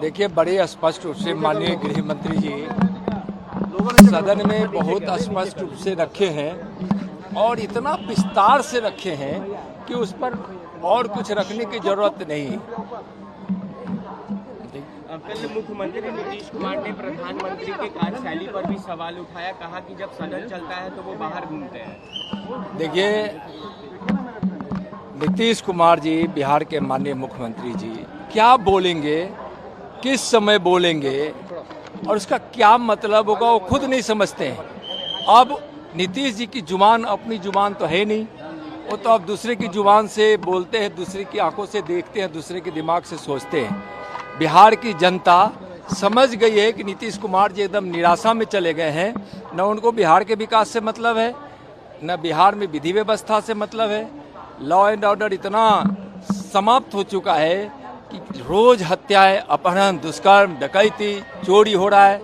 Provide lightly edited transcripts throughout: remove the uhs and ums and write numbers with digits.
देखिए, बड़े स्पष्ट रूप से माननीय गृह मंत्री जी सदन में बहुत स्पष्ट रूप से रखे हैं और इतना विस्तार से रखे हैं कि उस पर और कुछ रखने की जरूरत नहीं। कल मुख्यमंत्री नीतीश कुमार ने प्रधानमंत्री के कार्यशैली पर भी सवाल उठाया, कहा कि जब सदन चलता है तो वो बाहर घूमते हैं। देखिए, नीतीश कुमार जी बिहार के माननीय मुख्यमंत्री जी क्या बोलेंगे, किस समय बोलेंगे और उसका क्या मतलब होगा वो खुद नहीं समझते हैं। अब नीतीश जी की जुबान अपनी जुबान तो है नहीं, वो तो अब दूसरे की जुबान से बोलते हैं, दूसरे की आंखों से देखते हैं, दूसरे के दिमाग से सोचते हैं। बिहार की जनता समझ गई है कि नीतीश कुमार जी एकदम निराशा में चले गए हैं। न उनको बिहार के विकास से मतलब है, न बिहार में विधि व्यवस्था से मतलब है। लॉ एंड ऑर्डर इतना समाप्त हो चुका है कि रोज हत्याएं, अपहरण, दुष्कर्म, डकैती, चोरी हो रहा है,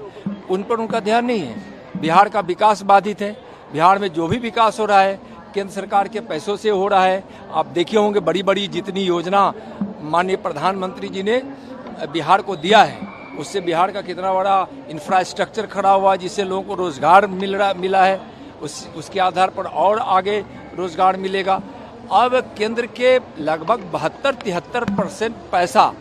उन पर उनका ध्यान नहीं है। बिहार का विकास बाधित है। बिहार में जो भी विकास हो रहा है केंद्र सरकार के पैसों से हो रहा है। आप देखे होंगे बड़ी बड़ी जितनी योजना माननीय प्रधानमंत्री जी ने बिहार को दिया है, उससे बिहार का कितना बड़ा इंफ्रास्ट्रक्चर खड़ा हुआ, जिससे लोगों को रोजगार मिला है। उसके आधार पर और आगे रोजगार मिलेगा। अब केंद्र के लगभग 72-73% पैसा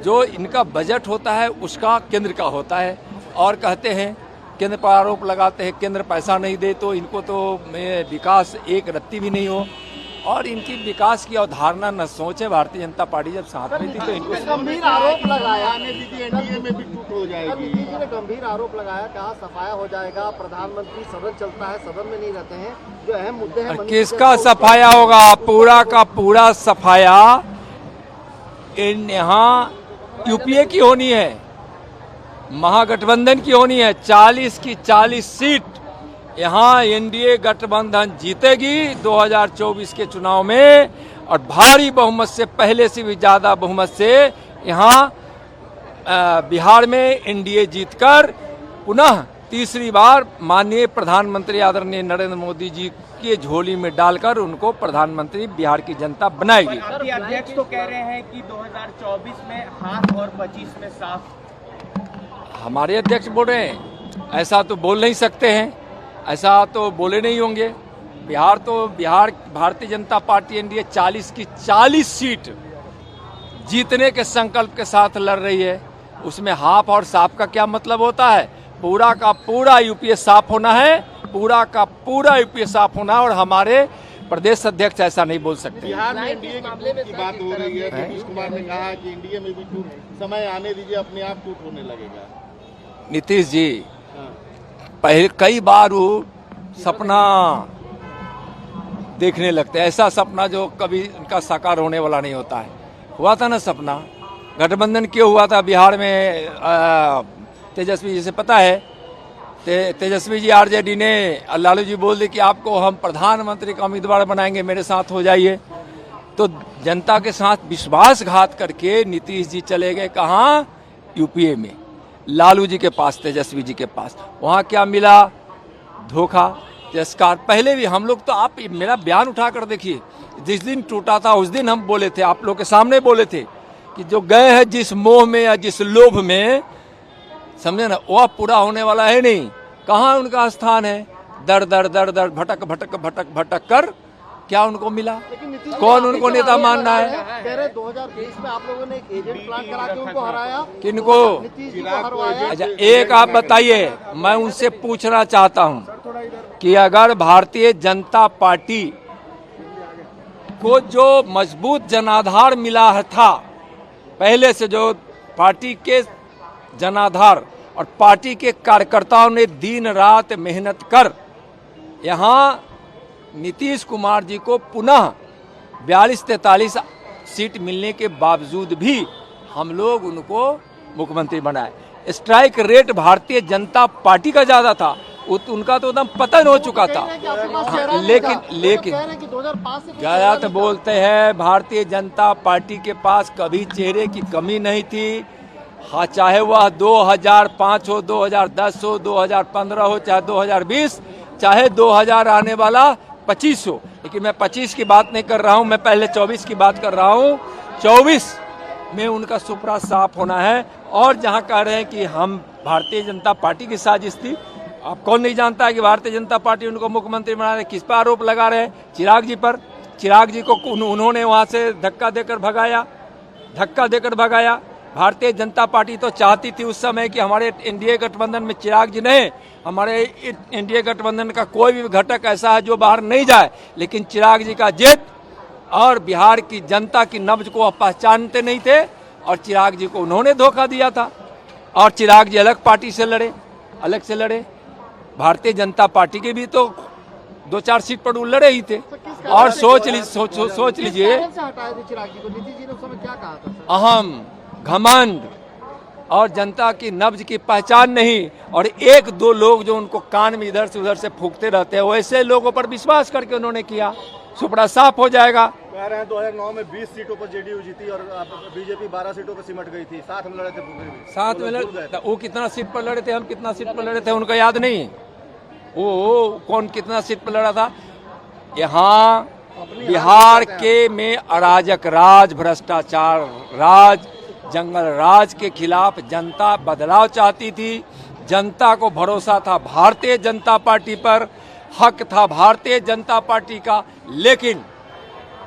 जो इनका बजट होता है उसका केंद्र का होता है, और कहते हैं केंद्र पर आरोप लगाते हैं केंद्र पैसा नहीं दे तो इनको तो विकास एक रत्ती भी नहीं हो। और इनकी विकास की अवधारणा न सोचे। भारतीय जनता पार्टी जब साथ में थी तो इनको गंभीर आरोप लगाया, एनडीए में भी टूट हो जाएगी। नीतीश जी ने गंभीर आरोप लगाया, कहा सफाया हो जाएगा, प्रधानमंत्री सदन चलता है, सदन में नहीं रहते हैं, जो अहम मुद्दे हैं। किसका सफाया होगा? पूरा का पूरा सफाया यहाँ यूपीए की होनी है, महागठबंधन की होनी है। 40 की 40 सीट यहाँ एनडीए गठबंधन जीतेगी 2024 के चुनाव में, और भारी बहुमत से, पहले से भी ज्यादा बहुमत से यहाँ बिहार में एनडीए जीतकर पुनः तीसरी बार माननीय प्रधानमंत्री आदरणीय नरेंद्र मोदी जी की झोली में डालकर उनको प्रधानमंत्री बिहार की जनता बनाएगी। आपके अध्यक्ष तो कह रहे हैं कि 2024 में हाथ और 25 में साफ। हमारे अध्यक्ष बोल रहे हैं, ऐसा तो बोल नहीं सकते हैं, ऐसा तो बोले नहीं होंगे। बिहार भारतीय जनता पार्टी एनडीए 40 की 40 सीट जीतने के संकल्प के साथ लड़ रही है। उसमें हाफ और साफ का क्या मतलब होता है? पूरा का पूरा यूपीए साफ होना है, पूरा का पूरा यूपीए साफ होना है, और हमारे प्रदेश अध्यक्ष ऐसा नहीं बोल सकते। बिहार में एनडीए की बात हो रही है, नीतीश कुमार ने कहा कि एनडीए में भी टूट, समय आने दीजिए, अपने आप टूट होने लगेगा। नीतीश जी पहले कई बार वो सपना देखने लगते हैं, ऐसा सपना जो कभी उनका साकार होने वाला नहीं होता है। हुआ था ना सपना, गठबंधन क्यों हुआ था बिहार में? तेजस्वी जी से पता है, तेजस्वी जी आरजेडी ने, लालू जी बोल दी कि आपको हम प्रधानमंत्री का उम्मीदवार बनाएंगे, मेरे साथ हो जाइए। तो जनता के साथ विश्वासघात करके नीतीश जी चले गए कहाँ? यूपीए में, लालू जी के पास, तेजस्वी जी के पास। वहां क्या मिला? धोखा, तिरस्कार। पहले भी हम लोग तो, आप मेरा बयान उठा कर देखिए, जिस दिन टूटा था उस दिन हम बोले थे, आप लोग के सामने बोले थे कि जो गए हैं जिस मोह में या जिस लोभ में, समझे ना, वह पूरा होने वाला है नहीं। कहाँ उनका स्थान है? दर दर दर दर भटक भटक भटक भटक कर क्या उनको मिला? कौन उनको नेता मानना है? कह रहे 2023 में आप लोगों ने एक एजेंट प्लान करा के उनको हराया। किनको? नीतीश जी को हरवाया। अच्छा, एक आप बताइए, मैं उनसे पूछना चाहता हूं कि अगर भारतीय जनता पार्टी को जो मजबूत जनाधार मिला था पहले से, जो पार्टी के जनाधार और पार्टी के कार्यकर्ताओं ने दिन रात मेहनत कर यहाँ नीतीश कुमार जी को पुनः 42-43 सीट मिलने के बावजूद भी हम लोग उनको मुख्यमंत्री बनाए। Strike rate Bharatiya Janata party का ज्यादा था, उनका तो एकदम पतन हो चुका था। लेकिन ज्यादा तो बोलते हैं, भारतीय जनता पार्टी के पास कभी चेहरे की कमी नहीं थी। हाँ, चाहे वह 2005 हो, 2010 हो, 2015 हो, चाहे 2020, चाहे 2000 आने वाला 25 हो। लेकिन मैं 25 की बात नहीं कर रहा हूं, मैं पहले 24 की बात कर रहा हूं। में उनका सुपड़ा साफ होना है। और जहां कह रहे हैं कि हम भारतीय जनता पार्टी की साजिश थी, अब कौन नहीं जानता है कि भारतीय जनता पार्टी उनको मुख्यमंत्री बना रहे, किस पर आरोप लगा रहे हैं? चिराग जी पर। चिराग जी को उन्होंने वहां से धक्का देकर भगाया। भारतीय जनता पार्टी तो चाहती थी उस समय कि हमारे एनडीए गठबंधन में चिराग जी नहीं, हमारे एनडीए गठबंधन का कोई भी घटक ऐसा है जो बाहर नहीं जाए, लेकिन चिराग जी का जिद और बिहार की जनता की नब्ज को आप पहचानते नहीं थे और चिराग जी को उन्होंने धोखा दिया था। और चिराग जी अलग पार्टी से लड़े, अलग से लड़े। भारतीय जनता पार्टी के भी तो 2-4 सीट पर लड़े ही थे। और सोच लीजिए हटाए थे चिराग जी को, नीतीश जी ने उस समय क्या कहा था सर? अहम, घमंड और जनता की नब्ज की पहचान नहीं, और 1-2 लोग जो उनको कान में इधर से उधर से फूंकते रहते हैं, वैसे लोगों पर विश्वास करके उन्होंने किया। सुपड़ा साफ हो जाएगा। कह रहे हैं 2009 में 20 सीटों पर जेडीयू जीती और बीजेपी 12 सीटों पर सिमट गई थी। साथ में लड़े थे, साथ में लड़े। वो कितना सीट पर लड़े थे, हम कितना सीट पर लड़े थे, उनका याद नहीं। वो कौन कितना सीट पर लड़ा था? यहाँ बिहार के में अराजक राज, भ्रष्टाचार राज, जंगल राज के खिलाफ जनता बदलाव चाहती थी। जनता को भरोसा था भारतीय जनता पार्टी पर, हक था भारतीय जनता पार्टी का, लेकिन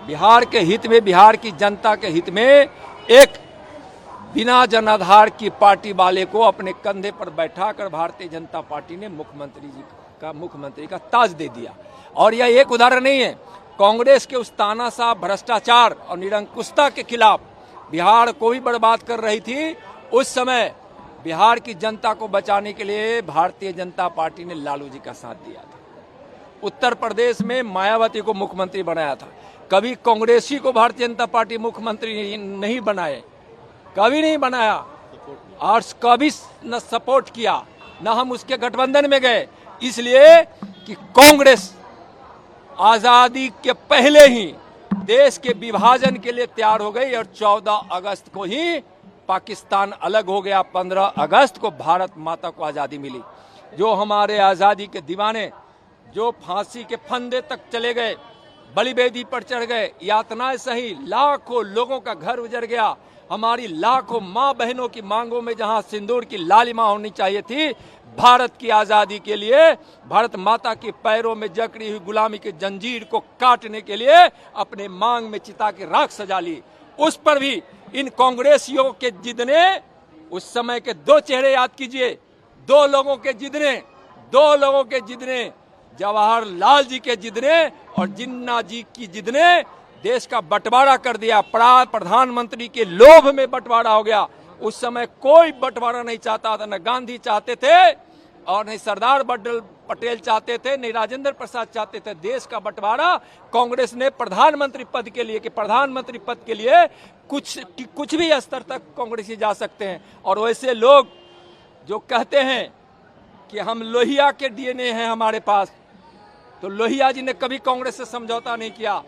बिहार के हित में, बिहार की जनता के हित में एक बिना जनाधार की पार्टी वाले को अपने कंधे पर बैठाकर भारतीय जनता पार्टी ने मुख्यमंत्री का ताज दे दिया। और यह एक उदाहरण नहीं है, कांग्रेस के उस तानाशाह भ्रष्टाचार और निरंकुशता के खिलाफ बिहार को भी बर्बाद कर रही थी। उस समय बिहार की जनता को बचाने के लिए भारतीय जनता पार्टी ने लालू जी का साथ दिया था। उत्तर प्रदेश में मायावती को मुख्यमंत्री बनाया था। कभी कांग्रेसी को भारतीय जनता पार्टी मुख्यमंत्री नहीं बनाए, कभी नहीं बनाया, और कभी न सपोर्ट किया, न हम उसके गठबंधन में गए, इसलिए कि कांग्रेस आजादी के पहले ही देश के विभाजन के लिए तैयार हो गई और 14 अगस्त को ही पाकिस्तान अलग हो गया। 15 अगस्त को भारत माता को आजादी मिली। जो हमारे आजादी के दीवाने, जो फांसी के फंदे तक चले गए, बलिवेदी पर चढ़ गए, यातनाएं सही, लाखों लोगों का घर उजड़ गया, हमारी लाखों माँ बहनों की मांगों में जहां सिंदूर की लालिमा होनी चाहिए थी, भारत की आजादी के लिए, भारत माता के पैरों में जकड़ी हुई गुलामी की जंजीर को काटने के लिए अपने मांग में चिता की राख सजा ली। उस पर भी इन कांग्रेसियों के जिद ने, उस समय के 2 चेहरे याद कीजिए, 2 लोगों के जिद ने, जवाहरलाल जी के जिद ने और जिन्ना जी की जिद ने देश का बंटवारा कर दिया। प्रधानमंत्री के लोभ में बंटवारा हो गया। उस समय कोई बंटवारा नहीं चाहता था, न गांधी चाहते थे और नहीं सरदार पटेल चाहते थे, नहीं राजेंद्र प्रसाद चाहते थे। देश का बंटवारा कांग्रेस ने प्रधानमंत्री पद के लिए, कि प्रधानमंत्री पद के लिए कुछ भी स्तर तक कांग्रेसी जा सकते हैं। और वैसे लोग जो कहते हैं कि हम लोहिया के डीएनए हैं हमारे पास, तो लोहिया जी ने कभी कांग्रेस से समझौता नहीं किया।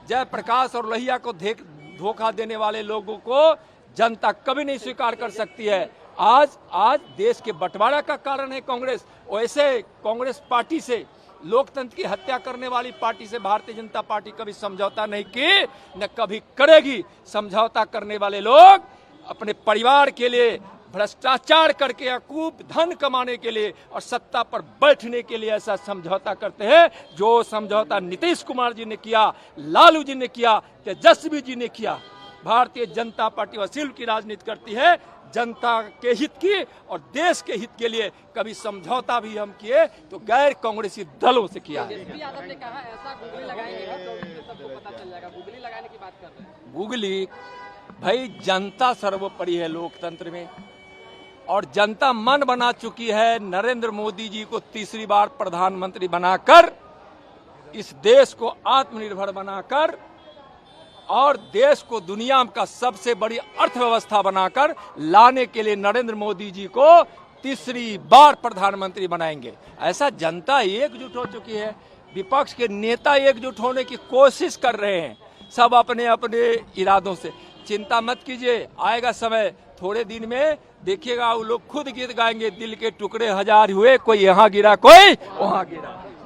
जयप्रकाश और लोहिया को धोखा देने वाले लोगों को जनता कभी नहीं स्वीकार कर सकती है। आज देश के बंटवारा का कारण है कांग्रेस। वैसे कांग्रेस पार्टी से, लोकतंत्र की हत्या करने वाली पार्टी से भारतीय जनता पार्टी कभी समझौता नहीं की, न कभी करेगी। समझौता करने वाले लोग अपने परिवार के लिए भ्रष्टाचार करके या खूब धन कमाने के लिए और सत्ता पर बैठने के लिए ऐसा समझौता करते हैं। जो समझौता नीतीश कुमार जी ने किया, लालू जी ने किया, तेजस्वी जी ने किया। भारतीय जनता पार्टी वसील की राजनीति करती है, जनता के हित की और देश के हित के लिए। कभी समझौता भी हम किए तो गैर कांग्रेसी दलों से किया है। यादव ने कहा ऐसा गुगली लगाएंगे तो सबको पता चल जाएगा। गुगली लगाने की बात कर रहे हैं। गुगली, भाई जनता सर्वोपरि है लोकतंत्र में, और जनता मन बना चुकी है नरेंद्र मोदी जी को तीसरी बार प्रधानमंत्री बनाकर, इस देश को आत्मनिर्भर बनाकर और देश को दुनिया का सबसे बड़ी अर्थव्यवस्था बनाकर लाने के लिए नरेंद्र मोदी जी को तीसरी बार प्रधानमंत्री बनाएंगे। ऐसा जनता एकजुट हो चुकी है। विपक्ष के नेता एकजुट होने की कोशिश कर रहे हैं, सब अपने अपने इरादों से। चिंता मत कीजिए, आएगा समय, थोड़े दिन में देखिएगा वो लोग खुद गीत गाएंगे, दिल के टुकड़े 1000 हुए, कोई यहाँ गिरा कोई वहाँ गिरा।